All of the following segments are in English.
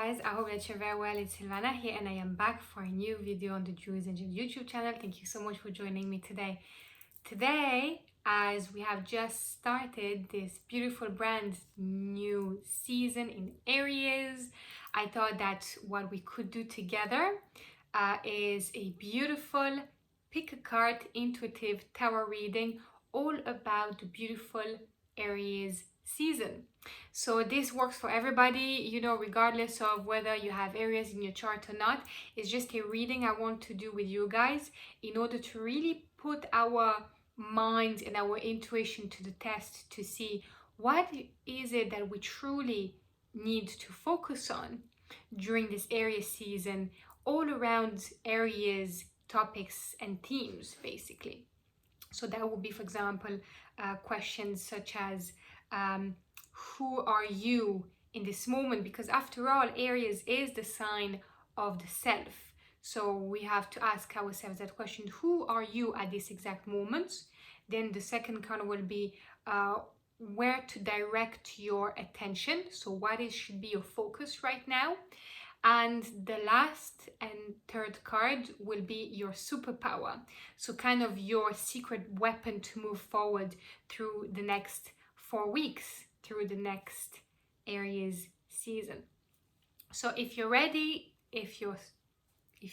guys, I hope that you're very well. It's Sylvana here and I am back for a new video on the J&G YouTube channel. Thank you so much for joining me today. Today, as we have just started this beautiful brand new season in Aries, I thought that what we could do together is a beautiful pick a card intuitive tarot reading all about the beautiful Aries season. So this works for everybody, you know, regardless of whether you have Aries in your chart or not. It's just a reading I want to do with you guys in order to really put our minds and our intuition to the test to see what is it that we truly need to focus on during this Aries season, all around Aries topics and themes, basically. So that would be, for example, questions such as who are you in this moment? Because after all, Aries is the sign of the self. So we have to ask ourselves that question, who are you at this exact moment? Then the second card will be where to direct your attention. So what should be your focus right now? And the last and third card will be your superpower. So kind of your secret weapon to move forward through the next 4 weeks, through the next Aries season. So if you're ready, if you're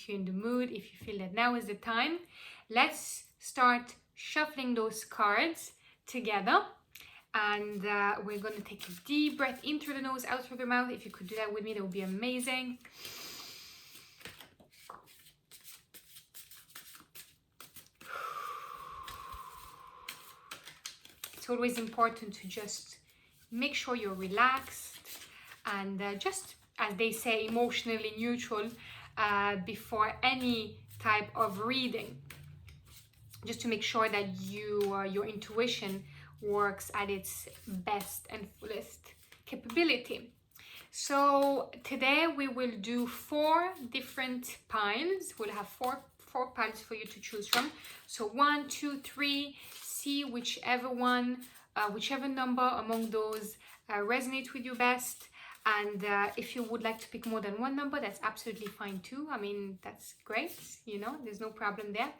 in the mood, if you feel that now is the time, let's start shuffling those cards together. And we're going to take a deep breath in through the nose, out through the mouth. If you could do that with me, that would be amazing. It's always important to just make sure you're relaxed and just, as they say, emotionally neutral before any type of reading. Just to make sure that your intuition works at its best and fullest capability. So today we will do 4 different piles. We'll have four piles for you to choose from. So 1, 2, 3. See whichever one, whichever number among those resonate with you best. And if you would like to pick more than one number, that's absolutely fine too. I mean, that's great, you know, there's no problem there.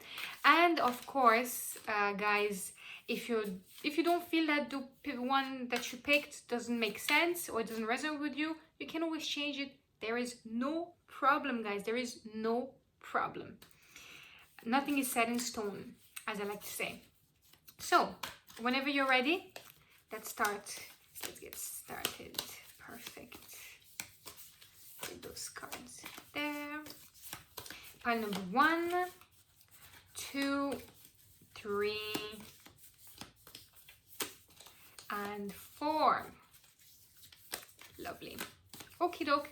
And of course, guys, if you don't feel that the one that you picked doesn't make sense or it doesn't resonate with you, you can always change it. There is no problem, guys. There is no problem. Nothing is set in stone, as I like to say. So, whenever you're ready, let's start. Let's get started. Perfect. Get those cards there. Pile number 1, 2, 3, and 4. Lovely. Okie doke.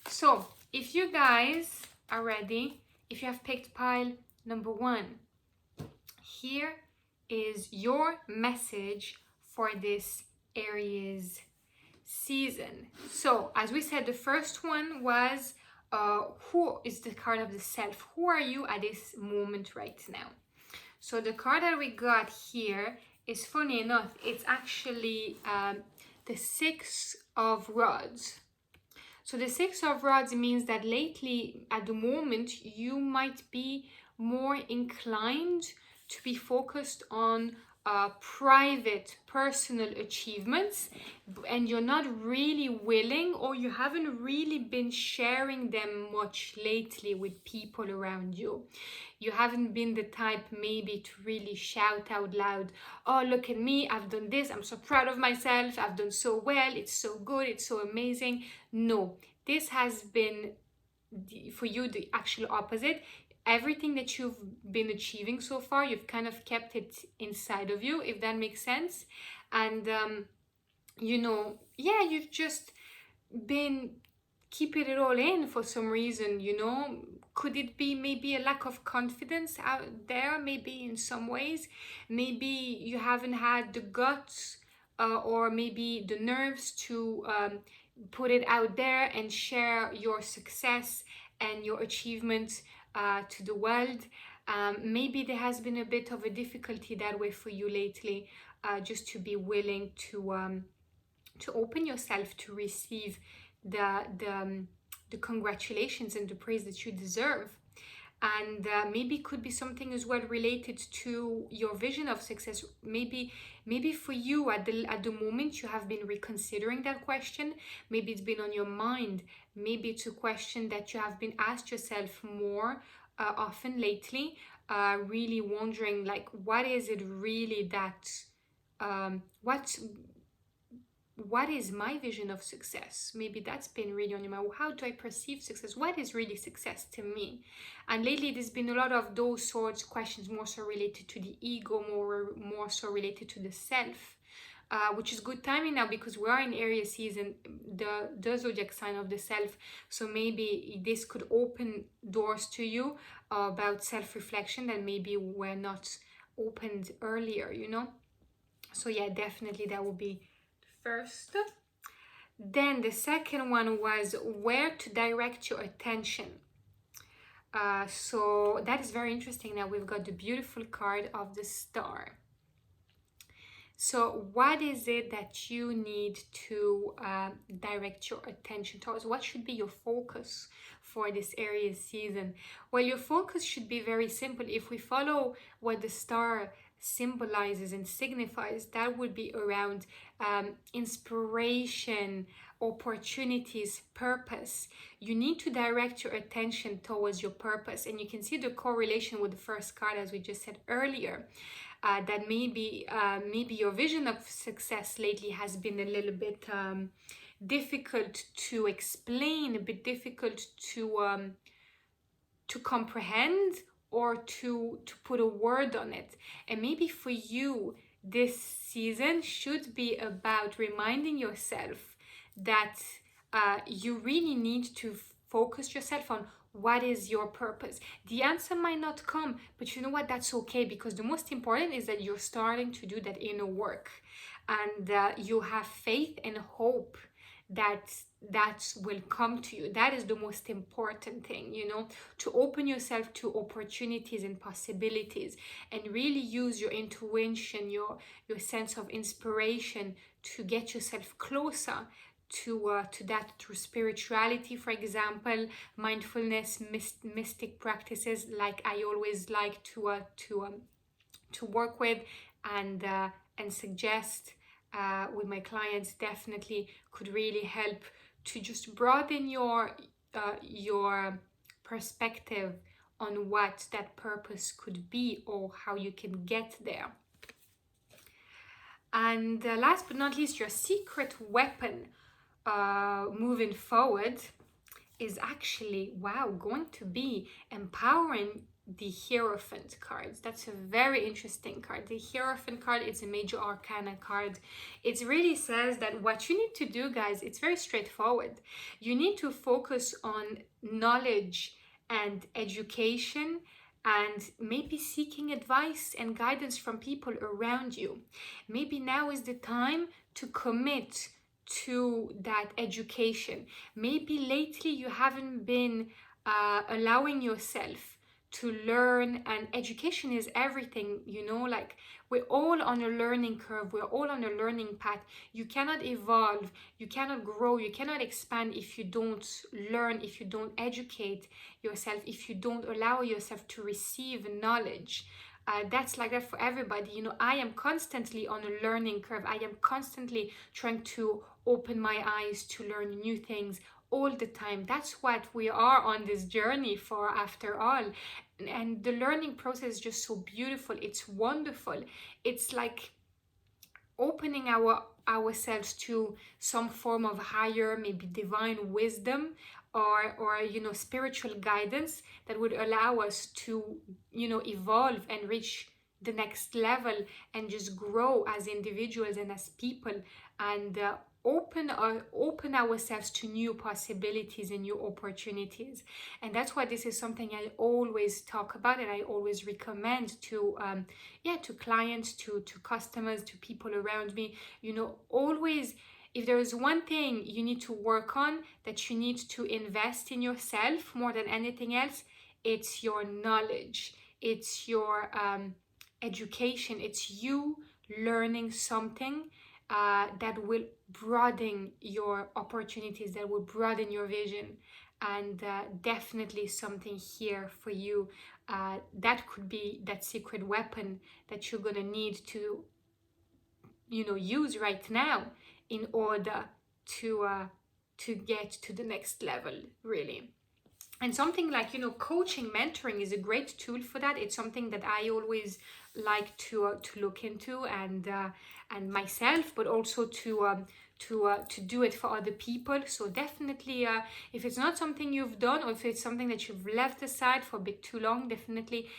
So, if you guys are ready, if you have picked pile number 1, here is your message for this Aries season. So as we said, the first one was who is the card of the self? Who are you at this moment right now? So the card that we got here is, funny enough, it's actually the 6 of Rods. So the 6 of Rods means that lately, at the moment, you might be more inclined to be focused on private, personal achievements, and you're not really willing, or you haven't really been sharing them much lately with people around you. You haven't been the type maybe to really shout out loud, oh, look at me, I've done this, I'm so proud of myself, I've done so well, it's so good, it's so amazing. No, this has been for you the actual opposite. Everything that you've been achieving so far, you've kind of kept it inside of you, if that makes sense. And you know, yeah, you've just been keeping it all in for some reason, you know. Could it be maybe a lack of confidence out there, maybe in some ways? Maybe you haven't had the guts or maybe the nerves to put it out there and share your success and your achievements to the world. Maybe there has been a bit of a difficulty that way for you lately, just to be willing to open yourself to receive the the congratulations and the praise that you deserve. And maybe it could be something as well related to your vision of success. Maybe for you at the moment you have been reconsidering that question. Maybe it's been on your mind. Maybe it's a question that you have been asked yourself more often lately, really wondering, like, what is it really that what is my vision of success? Maybe that's been really on your mind. How do I perceive success? What is really success to me? And lately there's been a lot of those sorts of questions, more so related to the ego, more so related to the self, which is good timing now because we are in Aries season, the zodiac sign of the self. So maybe this could open doors to you about self-reflection that maybe were not opened earlier, you know? So yeah, definitely that would be first. Then the second one was where to direct your attention. So that is very interesting. Now we've got the beautiful card of the star. So what is it that you need to direct your attention towards? What should be your focus for this Aries season? Well, your focus should be very simple. If we follow what the star symbolizes and signifies, that would be around inspiration, opportunities, purpose. You need to direct your attention towards your purpose, and you can see the correlation with the first card, as we just said earlier, that maybe your vision of success lately has been a little bit difficult to explain, a bit difficult to comprehend, or to put a word on it. And maybe for you, this season should be about reminding yourself that you really need to focus yourself on what is your purpose. The answer might not come, but you know what? That's okay, because the most important is that you're starting to do that inner work, and you have faith and hope that will come to you. That is the most important thing, you know, to open yourself to opportunities and possibilities, and really use your intuition, your sense of inspiration to get yourself closer to that through spirituality, for example, mindfulness, mystic practices, like I always like to work with and suggest with my clients. Definitely could really help to just broaden your perspective on what that purpose could be or how you can get there. And last but not least, your secret weapon moving forward is actually, wow, going to be empowering the Hierophant cards. That's a very interesting card. The Hierophant card, it's a major arcana card. It really says that what you need to do, guys, it's very straightforward. You need to focus on knowledge and education, and maybe seeking advice and guidance from people around you. Maybe now is the time to commit to that education. Maybe lately you haven't been allowing yourself to learn, and education is everything, you know, like we're all on a learning curve, we're all on a learning path. You cannot evolve, you cannot grow, you cannot expand if you don't learn, if you don't educate yourself, if you don't allow yourself to receive knowledge. That's like that for everybody. You know, I am constantly on a learning curve. I am constantly trying to open my eyes to learn new things all the time. That's what we are on this journey for, after all. And the learning process is just so beautiful. It's wonderful. It's like opening ourselves to some form of higher, maybe divine wisdom, or you know, spiritual guidance that would allow us to, you know, evolve and reach the next level and just grow as individuals and as people, and open ourselves to new possibilities and new opportunities. And that's why this is something I always talk about, and I always recommend to to clients, to customers, to people around me. You know, always, if there is one thing you need to work on, that you need to invest in yourself more than anything else, it's your knowledge, it's your education, it's you learning something that will broaden your opportunities, that will broaden your vision. And definitely something here for you. That could be that secret weapon that you're gonna need to, use right now in order to get to the next level, really. And something like, coaching, mentoring is a great tool for that. It's something that I always like to look into, and myself, but also to do it for other people. So definitely, if it's not something you've done, or if it's something that you've left aside for a bit too long, definitely,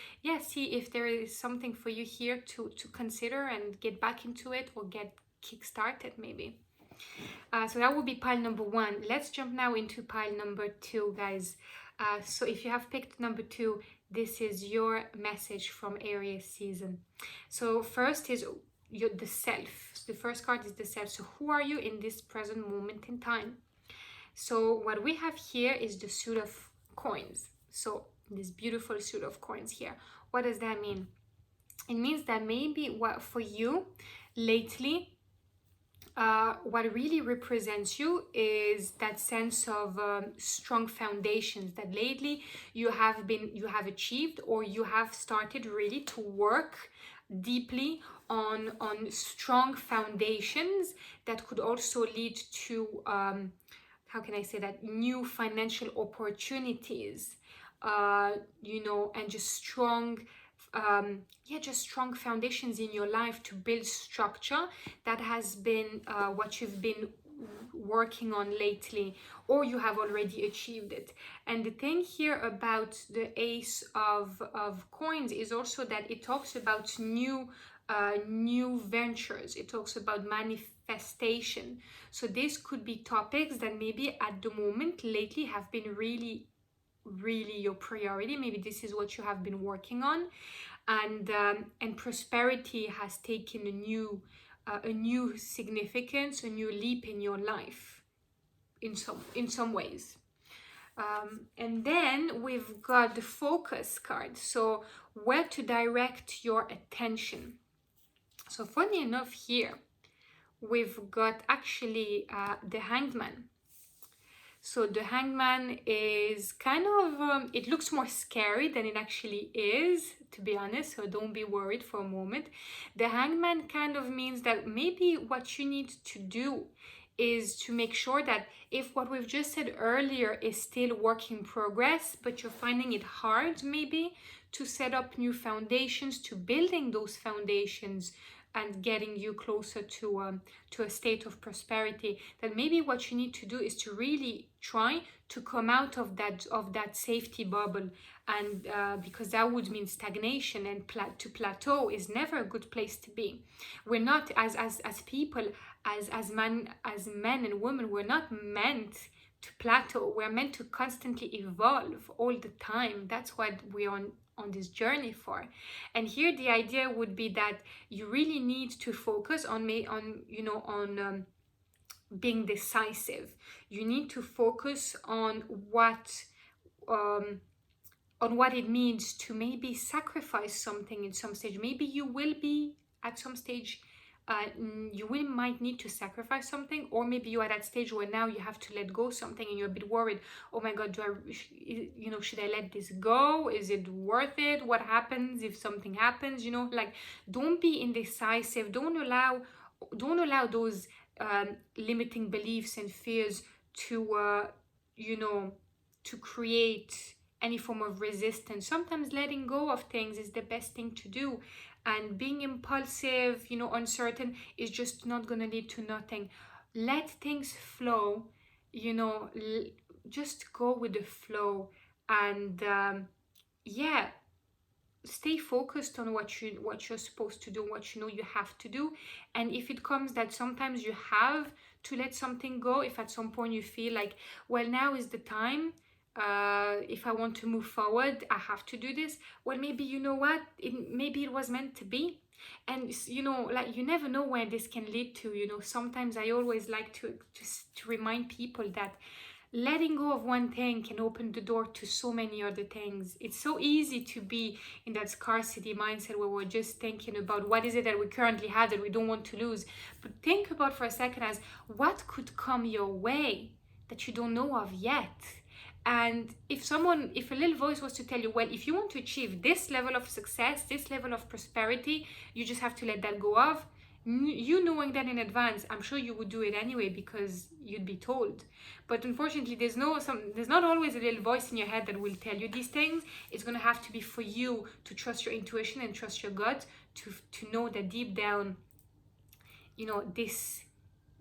see if there is something for you here to consider and get back into it, or get kick-started maybe. So that would be pile number 1. Let's jump now into pile number 2, guys. So if you have picked number 2, this is your message from Aries season. So first is the self. So the first card is the self. So who are you in this present moment in time? So what we have here is the suit of coins. So this beautiful suit of coins here. What does that mean? It means that maybe what for you lately, what really represents you is that sense of strong foundations that lately you have achieved, or you have started really to work deeply on strong foundations that could also lead to how can I say that, new financial opportunities, and just strong strong foundations in your life to build structure. That has been what you've been working on lately, or you have already achieved it. And the thing here about the Ace of Coins is also that it talks about new ventures. It talks about manifestation. So this could be topics that maybe at the moment lately have been really your priority. Maybe this is what you have been working on, and prosperity has taken a new significance, a new leap in your life in some ways. And then we've got the focus card. So where to direct your attention. So funny enough, here we've got actually the Hangman. So the Hangman is kind of, it looks more scary than it actually is, to be honest, so don't be worried for a moment. The Hangman kind of means that maybe what you need to do is to make sure that if what we've just said earlier is still work in progress, but you're finding it hard maybe to set up new foundations, to building those foundations and getting you closer to a state of prosperity, then maybe what you need to do is to really try to come out of that safety bubble, and because that would mean stagnation, and to plateau is never a good place to be. We're not, as people, as men and women, we're not meant to plateau. We're meant to constantly evolve all the time. That's what we're on this journey for. And here the idea would be that you really need to focus on being decisive. You need to focus on what it means to maybe sacrifice something in some stage. Maybe you will be at some stage, might need to sacrifice something, or maybe you're at that stage where now you have to let go something and you're a bit worried. Oh my God, should I let this go? Is it worth it? What happens if something happens? Like, don't be indecisive. Don't allow those limiting beliefs and fears to create any form of resistance. Sometimes letting go of things is the best thing to do, and being impulsive, uncertain, is just not going to lead to nothing. Let things flow, just go with the flow, and stay focused on what you're supposed to do, what you have to do. And if it comes that sometimes you have to let something go, if at some point you feel like, well, now is the time, if I want to move forward, I have to do this. Well, maybe maybe it was meant to be. And like, you never know where this can lead to. Sometimes I always like to remind people that letting go of one thing can open the door to so many other things. It's so easy to be in that scarcity mindset where we're just thinking about what is it that we currently have that we don't want to lose. But think about for a second as what could come your way that you don't know of yet. And if a little voice was to tell you, well, if you want to achieve this level of success, this level of prosperity, you just have to let that go of, you knowing that in advance, I'm sure you would do it anyway because you'd be told. But unfortunately, there's not always a little voice in your head that will tell you these things. It's going to have to be for you to trust your intuition and trust your gut to know that deep down, you know, this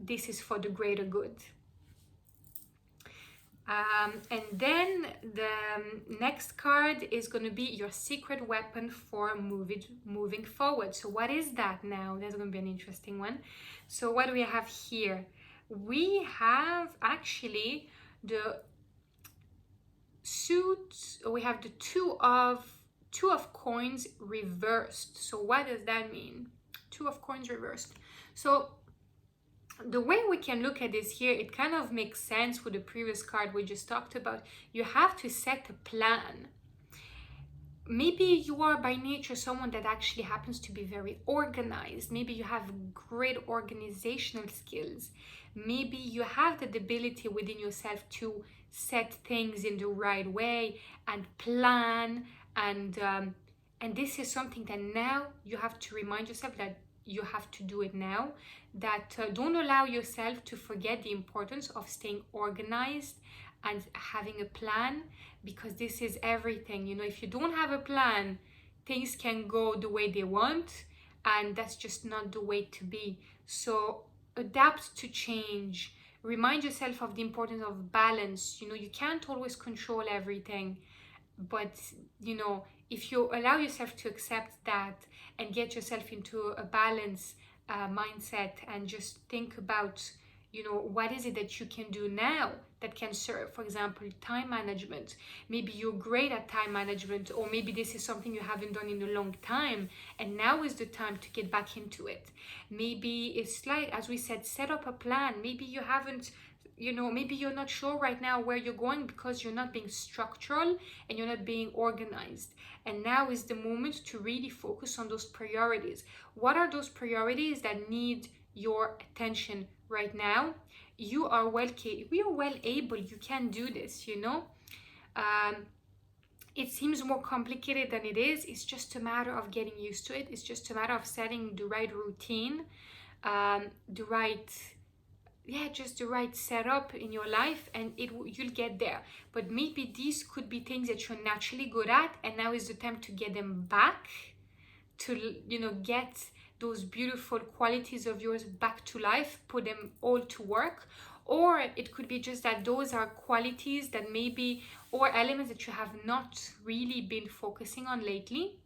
is for the greater good. And then the next card is going to be your secret weapon for moving forward. So what is that now? That's going to be an interesting one. So what do we have here? We have actually the we have the two of coins reversed. So what does that mean? Two of coins reversed. So the way we can look at this here, it kind of makes sense with the previous card we just talked about. You have to set a plan. Maybe you are by nature someone that actually happens to be very organized. Maybe you have great organizational skills. Maybe you have the ability within yourself to set things in the right way and plan. And this is something that now you have to remind yourself that you have to do it now. That don't allow yourself to forget the importance of staying organized and having a plan, because this is everything. You know, if you don't have a plan, things can go the way they want, and that's just not the way to be. So adapt to change. Remind yourself of the importance of balance. You know, you can't always control everything, but you know, if you allow yourself to accept that and get yourself into a balance mindset and just think about, you know, what is it that you can do now that can serve. For example, time management. Maybe you're great at time management, or maybe this is something you haven't done in a long time and now is the time to get back into it. Maybe it's like, as we said, set up a plan. Maybe you haven't, you know, maybe you're not sure right now where you're going because you're not being structural and you're not being organized. And now is the moment to really focus on those priorities. What are those priorities that need your attention right now? You are well able, you can do this, you know. It seems more complicated than it is. It's just a matter of getting used to it. It's just a matter of setting the right routine, the right setup in your life, and you'll get there. But maybe these could be things that you're naturally good at, and now is the time to get them back, to, you know, get those beautiful qualities of yours back to life, put them all to work. Or it could be just that those are qualities that maybe, or elements that you have not really been focusing on lately,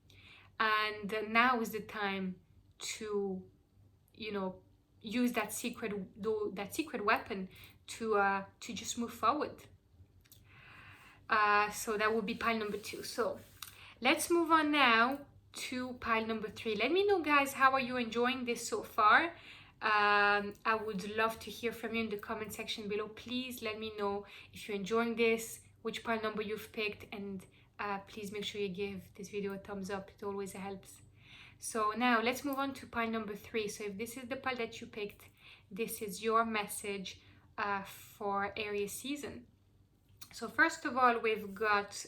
and now is the time to, you know, use that secret weapon to just move forward. So that would be pile number 2. So let's move on now to pile number 3. Let me know, guys, how are you enjoying this so far? I would love to hear from you in the comment section below. Please let me know if you're enjoying this, which pile number you've picked, and please make sure you give this video a thumbs up. It always helps. So now let's move on to pile number 3. So if this is the pile that you picked, this is your message for Aries season. So first of all, we've got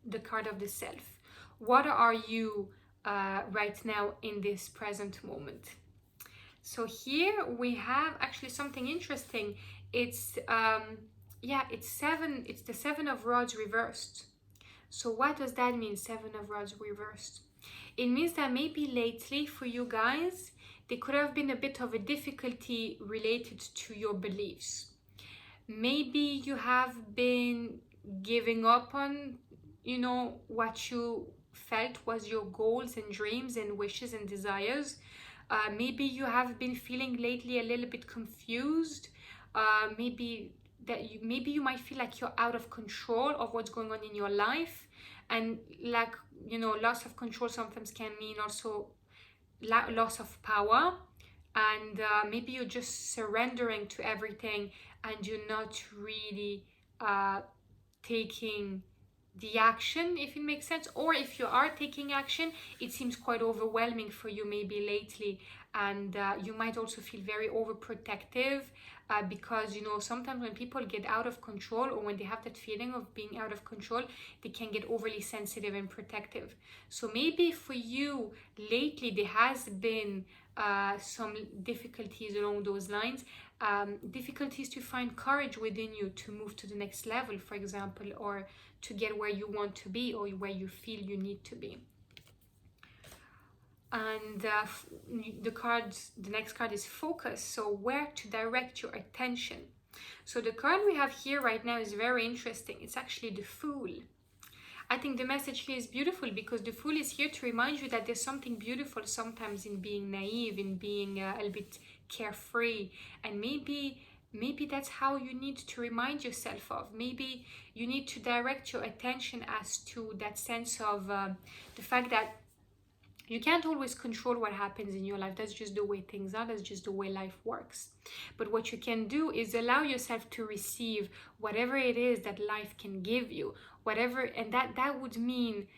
the card of the self. What are you right now in this present moment? So here we have actually something interesting. It's it's the 7 of rods reversed. So what does that mean, 7 of rods reversed? It means that maybe lately for you guys, there could have been a bit of a difficulty related to your beliefs. Maybe you have been giving up on, you know, what you felt was your goals and dreams and wishes and desires. Maybe you have been feeling lately a little bit confused. Maybe you might feel like you're out of control of what's going on in your life. And like, you know, loss of control sometimes can mean also loss of power. And maybe you're just surrendering to everything and you're not really taking the action, if it makes sense. Or if you are taking action, it seems quite overwhelming for you maybe lately, and you might also feel very overprotective, because, you know, sometimes when people get out of control, or when they have that feeling of being out of control, they can get overly sensitive and protective. So maybe for you lately there has been some difficulties along those lines, difficulties to find courage within you to move to the next level, for example, or to get where you want to be, or where you feel you need to be. And the next card is focus. So where to direct your attention. So the card we have here right now is very interesting. It's actually the Fool. I think the message here is beautiful, because the Fool is here to remind you that there's something beautiful sometimes in being naive, in being a little bit carefree, and maybe that's how you need to remind yourself of. Maybe you need to direct your attention as to that sense of the fact that you can't always control what happens in your life. That's just the way things are. That's just the way life works. But what you can do is allow yourself to receive whatever it is that life can give you. Whatever, and that would mean,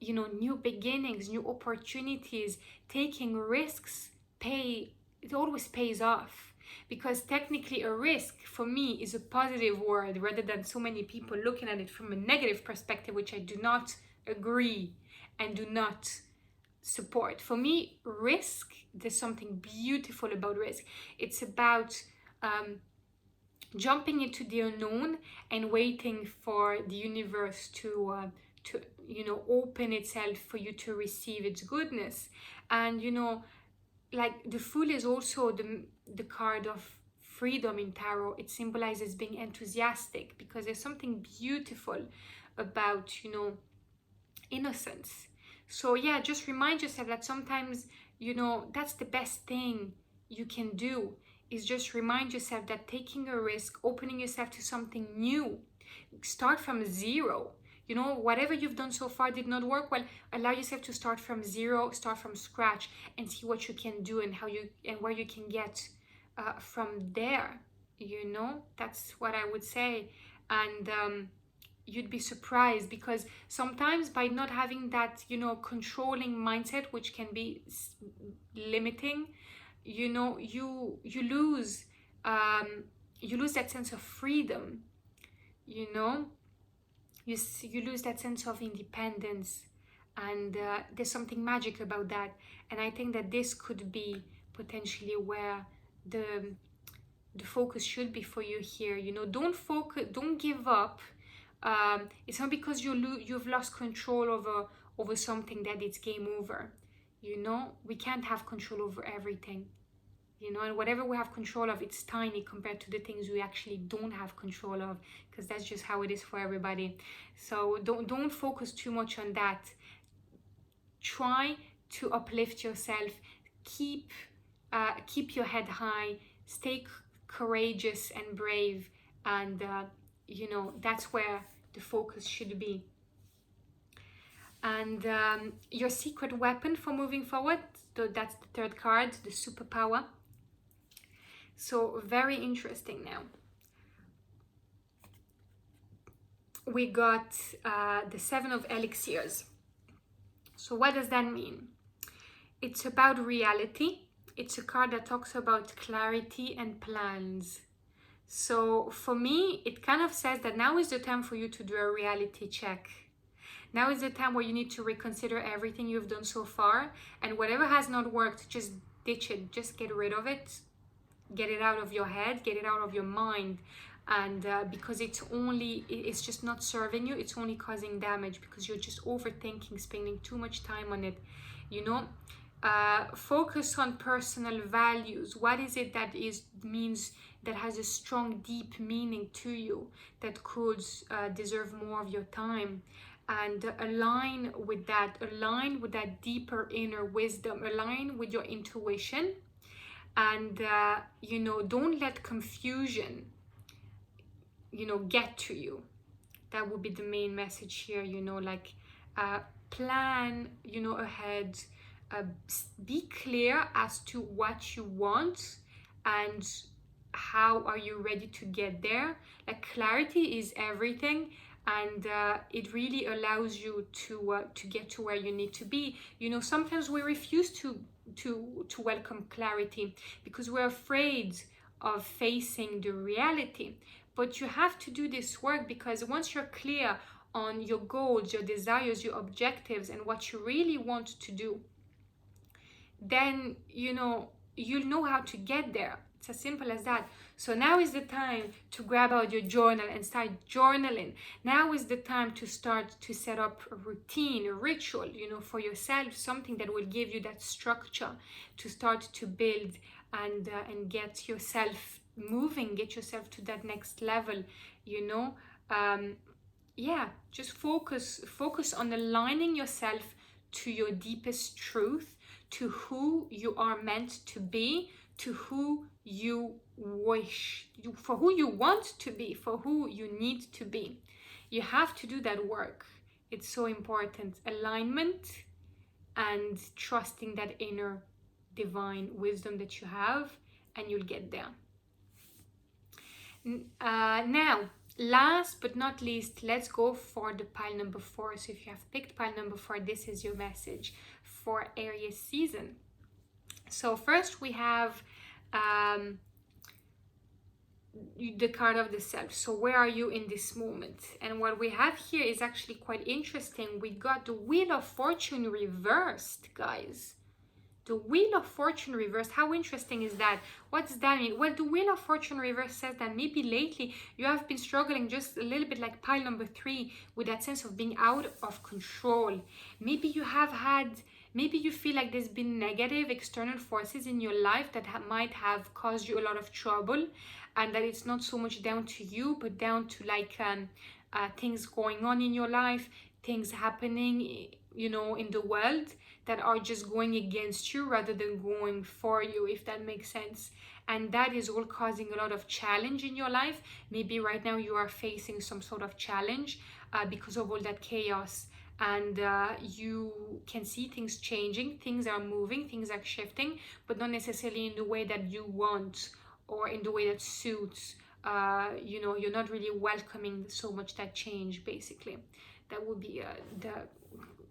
you know, new beginnings, new opportunities, taking risks. It always pays off. Because technically a risk for me is a positive word, rather than so many people looking at it from a negative perspective, which I do not agree and do not support. For me, risk, there's something beautiful about risk. It's about jumping into the unknown and waiting for the universe to you know, open itself for you to receive its goodness. And, you know, like the Fool is also the card of freedom in tarot. It symbolizes being enthusiastic, because there's something beautiful about, you know, innocence. So yeah, just remind yourself that sometimes, you know, that's the best thing you can do, is just remind yourself that taking a risk, opening yourself to something new, start from zero. You know, whatever you've done so far did not work well, allow yourself to start from zero, start from scratch, and see what you can do and how you and where you can get from there. You know, that's what I would say. And you'd be surprised, because sometimes by not having that, you know, controlling mindset, which can be limiting, you know, you lose that sense of freedom. You know, you lose that sense of independence, and there's something magic about that. And I think that this could be potentially where the focus should be for you here. You know, don't give up. It's not because you've lost control over something that it's game over. You know, we can't have control over everything. You know, and whatever we have control of, it's tiny compared to the things we actually don't have control of, because that's just how it is for everybody. So don't focus too much on that. Try to uplift yourself. Keep your head high. Stay courageous and brave, and you know, that's where the focus should be. And your secret weapon for moving forward, so that's the third card, the superpower. So very interesting. Now we got the 7 of elixirs. So what does that mean? It's about reality. It's a card that talks about clarity and plans. So for me, it kind of says that now is the time for you to do a reality check. Now is the time where you need to reconsider everything you've done so far, and whatever has not worked, just ditch it, just get rid of it. Get it out of your head, get it out of your mind. And because it's just not serving you, it's only causing damage, because you're just overthinking, spending too much time on it. You know, focus on personal values. What is it that that has a strong, deep meaning to you, that could deserve more of your time? And align with that deeper inner wisdom, align with your intuition. And you know, don't let confusion, you know, get to you. That would be the main message here. You know, like plan, you know, ahead. Be clear as to what you want, and how are you ready to get there. Like, clarity is everything, and it really allows you to get to where you need to be. You know, sometimes we refuse to welcome clarity because we're afraid of facing the reality. But you have to do this work, because once you're clear on your goals, your desires, your objectives, and what you really want to do, then you'll know how to get there. It's as simple as that. So now is the time to grab out your journal and start journaling. Now is the time to start to set up a routine, a ritual, for yourself, something that will give you that structure to start to build and get yourself moving, get yourself to that next level. Just focus on aligning yourself to your deepest truth, to who you are meant to be, to who you for who you want to be, for who you need to be. You have to do that work. It's so important. Alignment and trusting that inner divine wisdom that you have, and you'll get there. Now, last but not least, let's go for the pile number 4. So if you have picked pile number 4, this is your message for Aries season. So first we have the card of the self. So where are you in this moment? And what we have here is actually quite interesting. We got the Wheel of Fortune reversed, guys. The Wheel of Fortune reversed. How interesting is that? What does that mean? Well, the Wheel of Fortune reversed says that maybe lately you have been struggling just a little bit, like pile number 3, with that sense of being out of control. Maybe you feel like there's been negative external forces in your life that might have caused you a lot of trouble, and that it's not so much down to you, but down to things going on in your life, things happening, in the world, that are just going against you rather than going for you, if that makes sense. And that is all causing a lot of challenge in your life. Maybe right now you are facing some sort of challenge because of all that chaos. And you can see things changing, things are moving, things are shifting, but not necessarily in the way that you want or in the way that suits. You're not really welcoming so much that change, basically. That would be the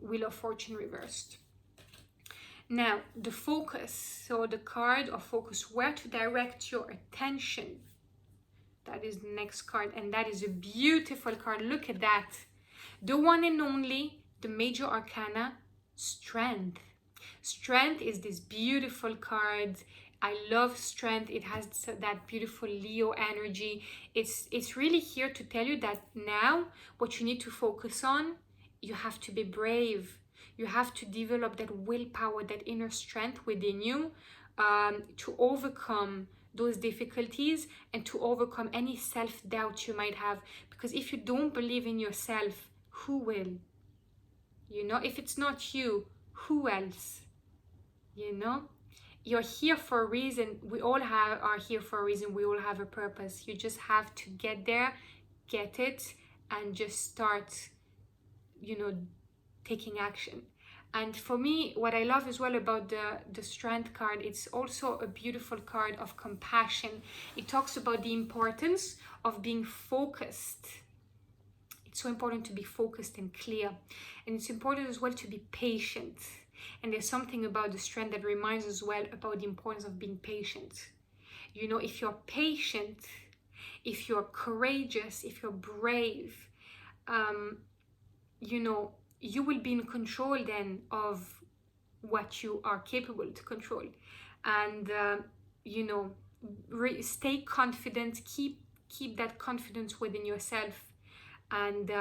Wheel of Fortune reversed. Now, the focus. So the card of focus, where to direct your attention. That is the next card, and that is a beautiful card. Look at that. The one and only, the major arcana, Strength. Strength is this beautiful card. I love Strength. It has that beautiful Leo energy. It's really here to tell you that now what you need to focus on, you have to be brave. You have to develop that willpower, that inner strength within you to overcome those difficulties and to overcome any self-doubt you might have. Because if you don't believe in yourself, who will? If it's not you, who else? You're here for a reason. We all are here for a reason. We all have a purpose. You just have to get there, get it, and just start, taking action. And for me, what I love as well about the Strength card, it's also a beautiful card of compassion. It talks about the importance of being focused. It's so important to be focused and clear. And it's important as well to be patient. And there's something about the Strength that reminds us well about the importance of being patient. If you're patient, if you're courageous, if you're brave, you will be in control then of what you are capable to control. And, stay confident, keep that confidence within yourself. And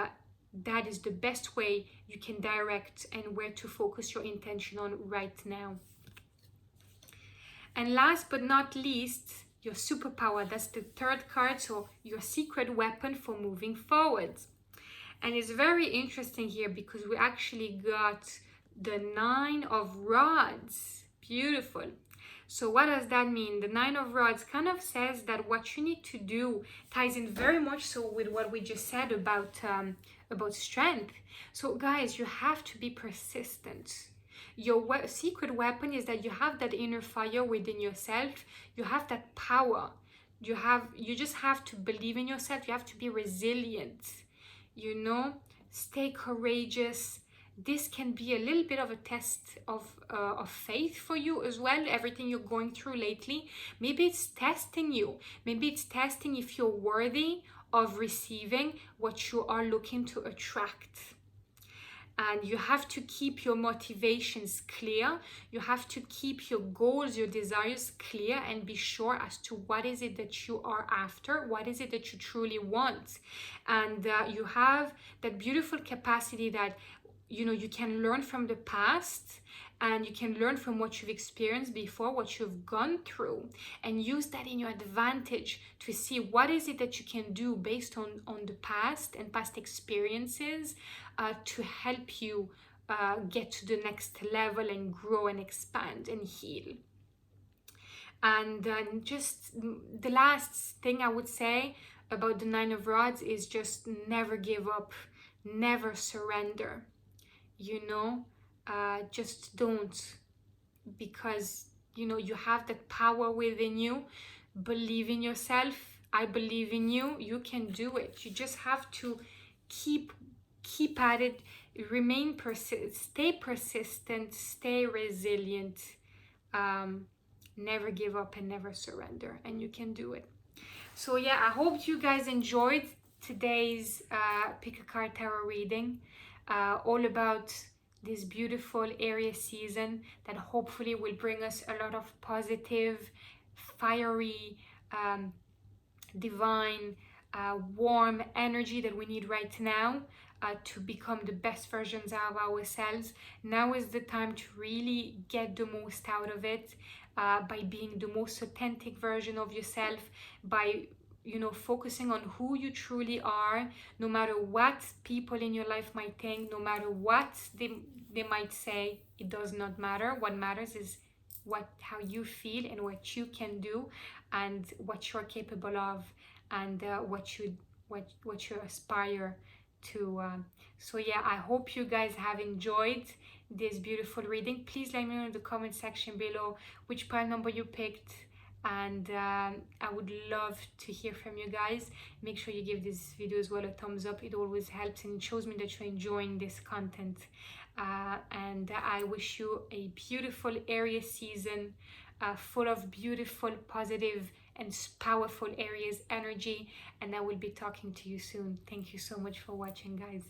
that is the best way you can direct and where to focus your intention on right now. And last but not least, your superpower. That's the third card. So your secret weapon for moving forward. And it's very interesting here because we actually got the 9 of Rods. Beautiful. So what does that mean? The 9 of Rods kind of says that what you need to do ties in very much so with what we just said about strength. So guys, you have to be persistent. Your secret weapon is that you have that inner fire within yourself. You have that power. You just have to believe in yourself. You have to be resilient, you know, stay courageous. This can be a little bit of a test of faith for you as well. Everything you're going through lately, maybe it's testing you. Maybe it's testing if you're worthy of receiving what you are looking to attract. And you have to keep your motivations clear. You have to keep your goals, your desires clear, and be sure as to what is it that you are after, what is it that you truly want. And you have that beautiful capacity that, you know, you can learn from the past, and you can learn from what you've experienced before, what you've gone through, and use that in your advantage to see what is it that you can do based on the past and past experiences to help you get to the next level and grow and expand and heal. And just the last thing I would say about the Nine of Rods is just never give up, never surrender. You know, just don't, because you know you have that power within you. Believe in yourself. I believe in you. You can do it. You just have to keep at it, remain stay persistent, stay resilient, never give up and never surrender, and you can do it. So yeah, I hope you guys enjoyed today's pick a card tarot reading, all about this beautiful Aries season that hopefully will bring us a lot of positive, fiery, divine, warm energy that we need right now to become the best versions of ourselves. Now is the time to really get the most out of it, by being the most authentic version of yourself, by, you know, focusing on who you truly are, no matter what people in your life might think, no matter what they might say. It does not matter. What matters is how you feel and what you can do and what you're capable of, and what you aspire to. So yeah, I hope you guys have enjoyed this beautiful reading. Please let me know in the comment section below which pile number you picked, and I would love to hear from you guys. Make sure you give this video as well a thumbs up. It always helps and it shows me that you're enjoying this content. And I wish you a beautiful Aries season, full of beautiful, positive and powerful Aries energy, and I will be talking to you soon. Thank you so much for watching, guys.